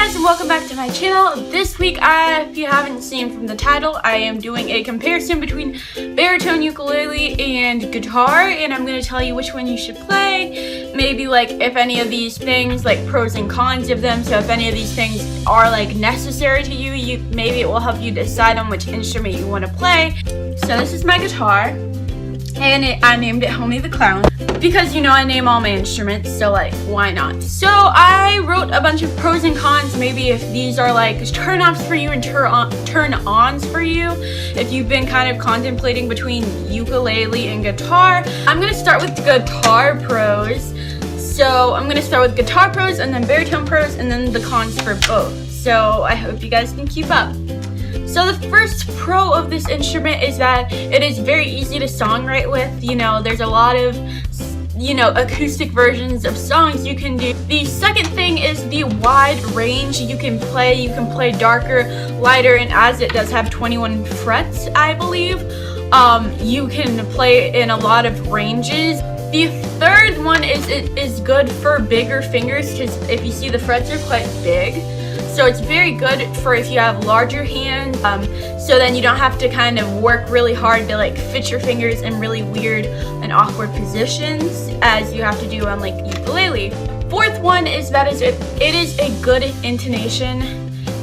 guys, and welcome back to my channel. This week, if you haven't seen from the title, I am doing a comparison between baritone ukulele and guitar, and I'm going to tell you which one you should play. Maybe like if any of these things, like pros and cons of them, so if any of these things are like necessary to you, maybe it will help you decide on which instrument you want to play. So this is my guitar, and I named it Homie the Clown because, you know, I name all my instruments, so like, why not? So I wrote a bunch of pros and cons, maybe if these are like turn-offs for you and turn-ons for you, if you've been kind of contemplating between ukulele and guitar. I'm gonna start with guitar pros. So I'm gonna start with guitar pros and then baritone pros and then the cons for both. So I hope you guys can keep up. So the first pro of this instrument is that it is very easy to songwrite with. You know, there's a lot of, you know, acoustic versions of songs you can do. The second thing is the wide range you can play. You can play darker, lighter, and as it does have 21 frets, I believe, you can play in a lot of ranges. The third one is it is good for bigger fingers because if you see, the frets are quite big. So it's very good for if you have larger hands, so then you don't have to kind of work really hard to like fit your fingers in really weird and awkward positions as you have to do on like ukulele. Fourth one is that it is a good intonation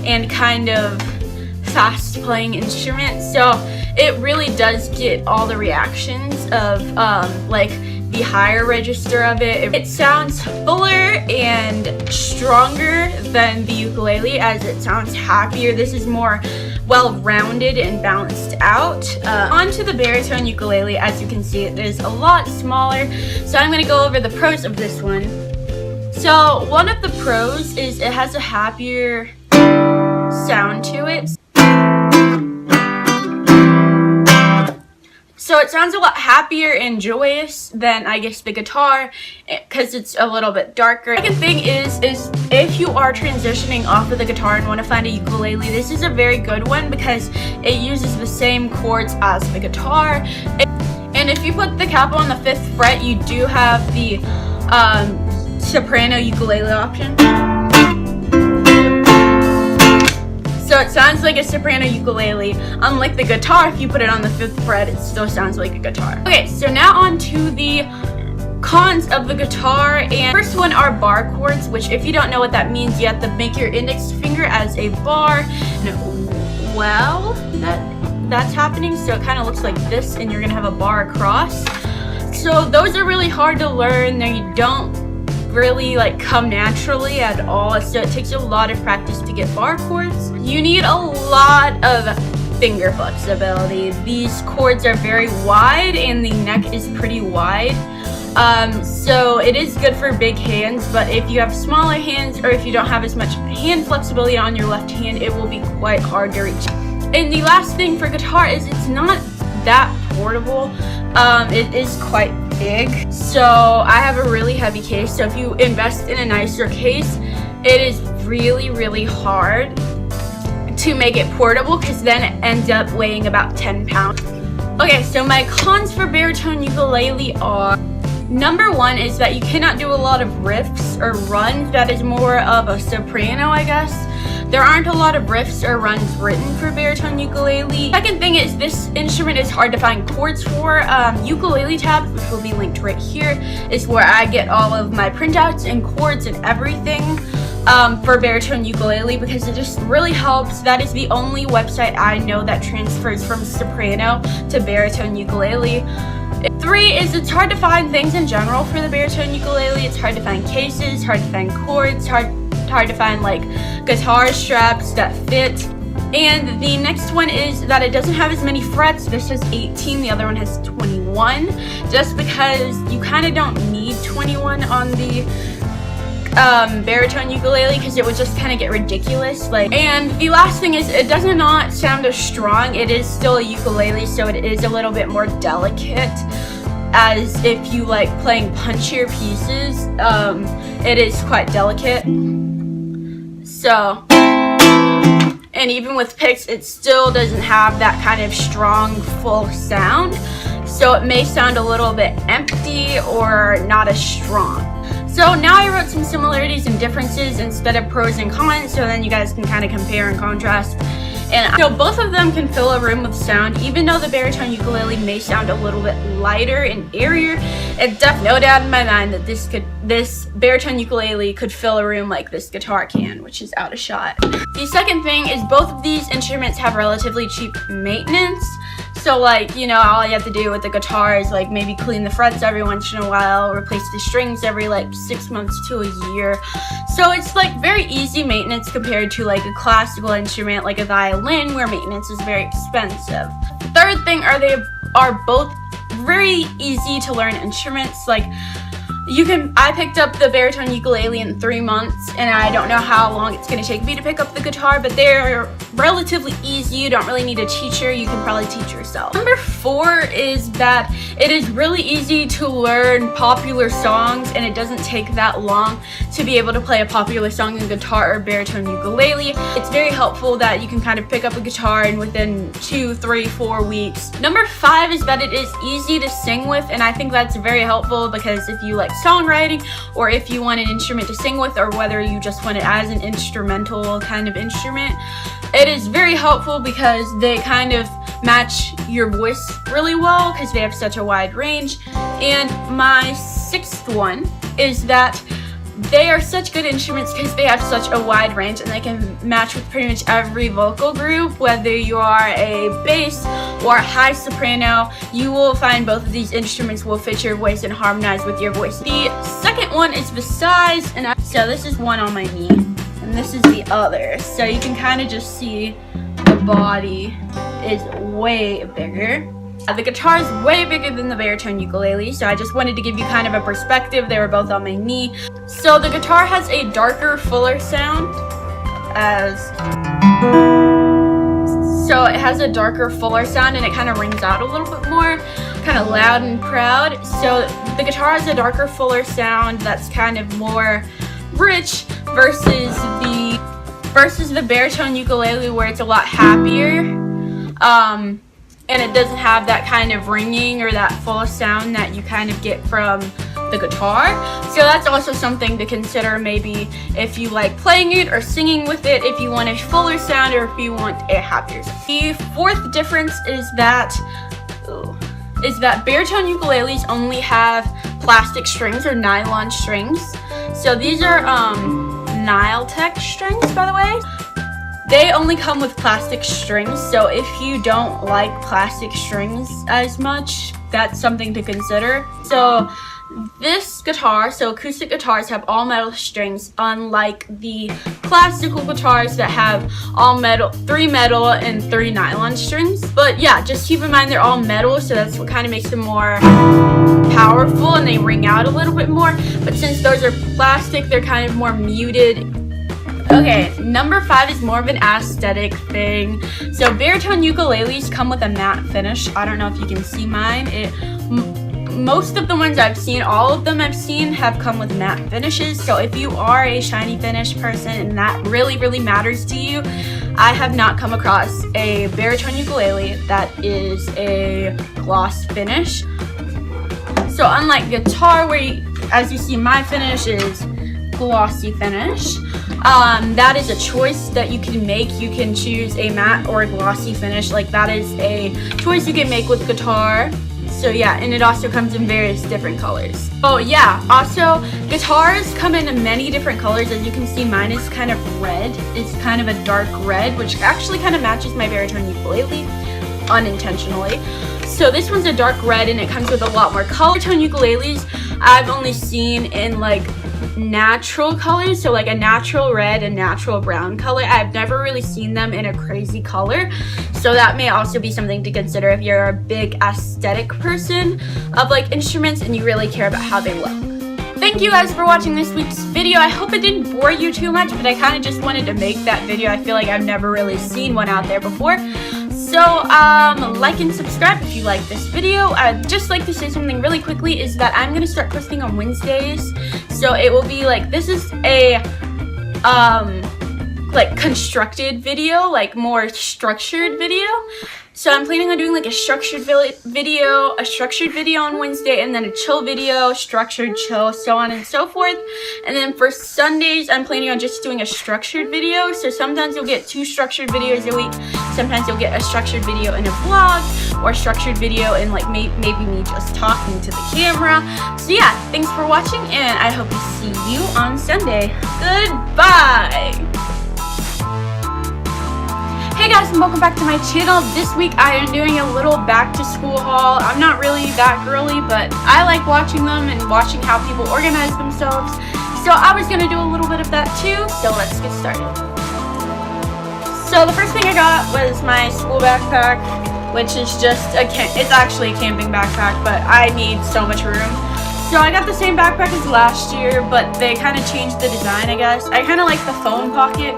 and kind of fast playing instrument. So it really does get all the reactions of like the higher register of it. It sounds fuller and stronger than the ukulele, as it sounds happier. This is more well-rounded and balanced out. Onto the baritone ukulele, as you can see, it is a lot smaller. So I'm gonna go over the pros of this one. So one of the pros is it has a happier sound to it. So it sounds a lot happier and joyous than, I guess, the guitar because it's a little bit darker. Second thing is if you are transitioning off of the guitar and want to find a ukulele, this is a very good one because it uses the same chords as the guitar. And if you put the capo on the 5th fret, you do have the soprano ukulele option. So it sounds like a soprano ukulele. Unlike the guitar, if you put it on the 5th fret, it still sounds like a guitar. Okay, so now on to the cons of the guitar. And first one are bar chords, which if you don't know what that means, you have to make your index finger as a bar. And well, that's happening. So it kind of looks like this, and you're gonna have a bar across. So those are really hard to learn. They don't really like come naturally at all, so it takes a lot of practice to get bar chords. You need a lot of finger flexibility. These chords are very wide and the neck is pretty wide, so it is good for big hands, but if you have smaller hands or if you don't have as much hand flexibility on your left hand, it will be quite hard to reach. And the last thing for guitar is it's not that portable. It is quite big, so I have a really heavy case, so if you invest in a nicer case, it is really hard to make it portable because then it ends up weighing about 10 pounds. Okay, so my cons for baritone ukulele are, number one is that you cannot do a lot of riffs or runs. That is more of a soprano, I guess. There aren't a lot of riffs or runs written for baritone ukulele. Second thing is this instrument is hard to find chords for. Ukulele tab, which will be linked right here, is where I get all of my printouts and chords and everything for baritone ukulele because it just really helps. That is the only website I know that transfers from soprano to baritone ukulele. 3 is it's hard to find things in general for the baritone ukulele. It's hard to find cases, hard to find chords, hard to find like guitar straps that fit. And the next one is that it doesn't have as many frets. This has 18, the other one has 21, just because you kind of don't need 21 on the baritone ukulele because it would just kind of get ridiculous. And the last thing is it does not sound as strong. It is still a ukulele, so it is a little bit more delicate, as if you like playing punchier pieces. It is quite delicate. So, and even with picks, it still doesn't have that kind of strong, full sound. So it may sound a little bit empty or not as strong. So now I wrote some similarities and differences instead of pros and cons, so then you guys can kind of compare and contrast. And so both of them can fill a room with sound. Even though the baritone ukulele may sound a little bit lighter and airier, it's definitely no doubt in my mind that this baritone ukulele could fill a room like this guitar can, which is out of shot. The second thing is both of these instruments have relatively cheap maintenance. So like, you know, all you have to do with the guitar is like maybe clean the frets every once in a while, replace the strings every like 6 months to a year. So it's like very easy maintenance compared to like a classical instrument like a violin where maintenance is very expensive. Third thing they are both very easy to learn instruments. Like I picked up the baritone ukulele in 3 months, and I don't know how long it's going to take me to pick up the guitar, but they're relatively easy. You don't really need a teacher. You can probably teach yourself. Number 4 is that it is really easy to learn popular songs, and it doesn't take that long to be able to play a popular song in guitar or baritone ukulele. It's very helpful that you can kind of pick up a guitar and within 2, 3, 4 weeks. Number 5 is that it is easy to sing with, and I think that's very helpful because if you like songwriting, or if you want an instrument to sing with, or whether you just want it as an instrumental kind of instrument, it is very helpful because they kind of match your voice really well because they have such a wide range. And my 6th one is that they are such good instruments because they have such a wide range and they can match with pretty much every vocal group. Whether you are a bass or a high soprano, you will find both of these instruments will fit your voice and harmonize with your voice. The second one is the size, and so this is one on my knee and this is the other. So you can kind of just see the body is way bigger. The guitar is way bigger than the baritone ukulele, so I just wanted to give you kind of a perspective. They were both on my knee. So the guitar has a darker, fuller sound, so it has a darker, fuller sound, and it kind of rings out a little bit more, kind of loud and proud. So the guitar has a darker, fuller sound that's kind of more rich versus the baritone ukulele where it's a lot happier. And it doesn't have that kind of ringing or that full sound that you kind of get from the guitar. So that's also something to consider, maybe if you like playing it or singing with it, if you want a fuller sound or if you want a happier sound. The 4th difference is that baritone ukuleles only have plastic strings or nylon strings. So these are Nyltech strings, by the way. They only come with plastic strings, so if you don't like plastic strings as much, that's something to consider. So this guitar, so acoustic guitars have all metal strings, unlike the classical guitars that have all metal, 3 metal and 3 nylon strings. But yeah, just keep in mind they're all metal, so that's what kind of makes them more powerful and they ring out a little bit more. But since those are plastic, they're kind of more muted. Okay, number 5 is more of an aesthetic thing. So baritone ukuleles come with a matte finish. I don't know if you can see mine. Most of the ones I've seen, all of them I've seen, have come with matte finishes. So if you are a shiny finish person and that really, really matters to you, I have not come across a baritone ukulele that is a gloss finish. So unlike guitar, where as you see my finish is glossy finish, that is a choice that you can make. You can choose a matte or a glossy finish. Like that is a choice you can make with guitar. So yeah, and it also comes in various different colors. Oh yeah, also guitars come in many different colors. As you can see, mine is kind of red. It's kind of a dark red, which actually kind of matches my baritone ukulele unintentionally. So this one's a dark red and it comes with a lot more color. Baritone ukuleles I've only seen in like natural colors, so like a natural red and natural brown color. I've never really seen them in a crazy color, so that may also be something to consider if you're a big aesthetic person of like instruments and you really care about how they look. Thank you guys for watching this week's video. I hope it didn't bore you too much, but I kind of just wanted to make that video. I feel like I've never really seen one out there before. So like and subscribe if you like this video. I'd just like to say something really quickly is that I'm gonna start posting on Wednesdays. So it will be like, this is a like constructed video, like more structured video. So I'm planning on doing like a structured video on Wednesday, and then a chill video, structured, chill, so on and so forth. And then for Sundays, I'm planning on just doing a structured video. So sometimes you'll get 2 structured videos a week. Sometimes you'll get a structured video in a vlog, or a structured video in like maybe me just talking to the camera. So yeah, thanks for watching, and I hope to see you on Sunday. Goodbye! Hey guys, and welcome back to my channel. This week I am doing a little back to school haul. I'm not really that girly, but I like watching them and watching how people organize themselves. So I was gonna do a little bit of that too, so let's get started. So the first thing I got was my school backpack, which is just it's actually a camping backpack, but I need so much room. So I got the same backpack as last year, but they kind of changed the design, I guess. I kind of like the phone pocket.